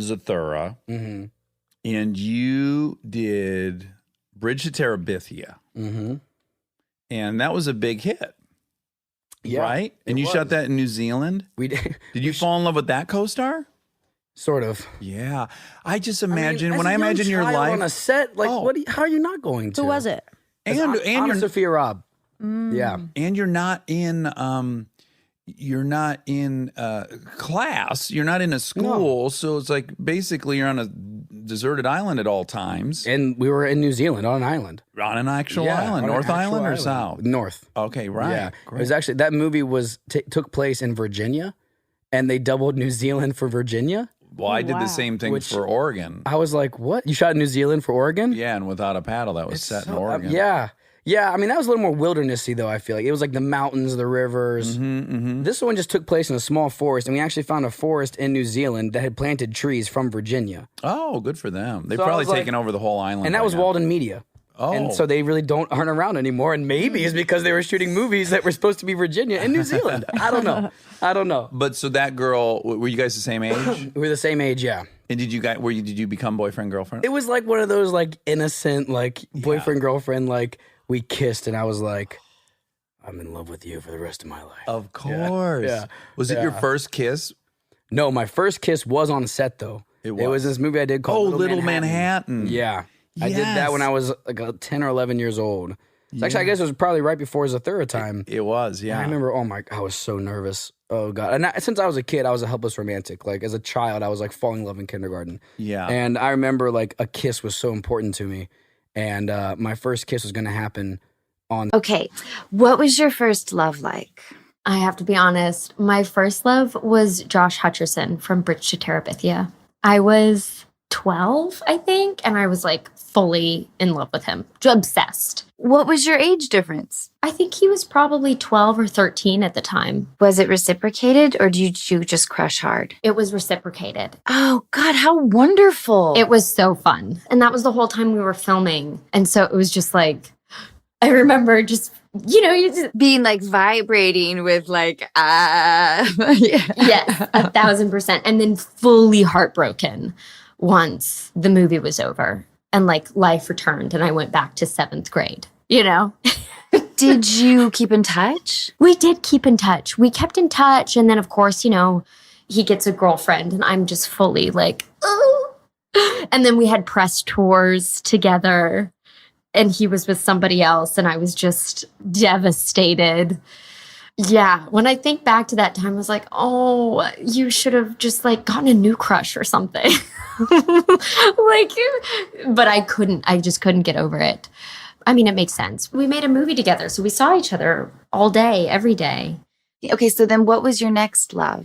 Zathura, Mm-hmm. and you did Bridge to Terabithia. Mm-hmm. And that was a big hit. Yeah, right? And you shot that in New Zealand? We did. Did you fall in love with that co-star? Sort of. Yeah. I just imagine, as when a I young imagine your child life. on a set, like, how are you not going to? Who was it? And you're AnnaSophia Robb. Yeah. And you're not in class. You're not in a school. So it's like basically you're on a deserted island at all times. And we were in New Zealand on an island. On an actual island, North Island or South? North. Okay, right. Yeah. Great. It was actually, that movie took place in Virginia, and they doubled New Zealand for Virginia. Well, I did the same thing for Oregon. I was like, what? You shot in New Zealand for Oregon? Yeah, and Without a Paddle, that was set in Oregon. Yeah. Yeah, I mean, that was a little more wildernessy, though, I feel like. It was like the mountains, the rivers. This one just took place in a small forest, and we actually found a forest in New Zealand that had planted trees from Virginia. Oh, good for them. They've probably taken over the whole island. And that was Walden Media. Oh. And so they really aren't around anymore, and maybe it's because they were shooting movies that were supposed to be Virginia and New Zealand. I don't know. But so that girl, were you guys the same age? We were the same age, yeah. And did you become boyfriend, girlfriend? It was like one of those like innocent, like boyfriend, girlfriend, like we kissed and I was like, I'm in love with you for the rest of my life. Of course. Yeah. Was it your first kiss? No, my first kiss was on set though. It was this movie I did called Little Manhattan. Yeah. I did that when I was like 10 or 11 years old. So actually, I guess it was probably right before Zathura time. It was, yeah. And I remember, I was so nervous. Oh, God. And since I was a kid, I was a helpless romantic. Like, as a child, I was, like, falling in love in kindergarten. Yeah. And I remember, like, a kiss was so important to me. And my first kiss was going to happen on... Okay, what was your first love like? I have to be honest. My first love was Josh Hutcherson from Bridge to Terabithia. I was 12, I think, and I was, like, fully in love with him. Obsessed. What was your age difference? I think he was probably 12 or 13 at the time. Was it reciprocated, or did you just crush hard? It was reciprocated. Oh, God, how wonderful. It was so fun. And that was the whole time we were filming. And so it was just like, I remember just, you just being like vibrating with like, Yes, 1,000%. And then fully heartbroken once the movie was over. And like life returned and I went back to 7th grade, Did you keep in touch? We did keep in touch. We kept in touch. And then, of course, he gets a girlfriend and I'm just fully like, oh. And then we had press tours together and he was with somebody else and I was just devastated. Yeah, when I think back to that time, I was like, oh, you should have just like gotten a new crush or something. But I just couldn't get over it. I mean, it makes sense. We made a movie together, so we saw each other all day, every day. Okay, so then what was your next love?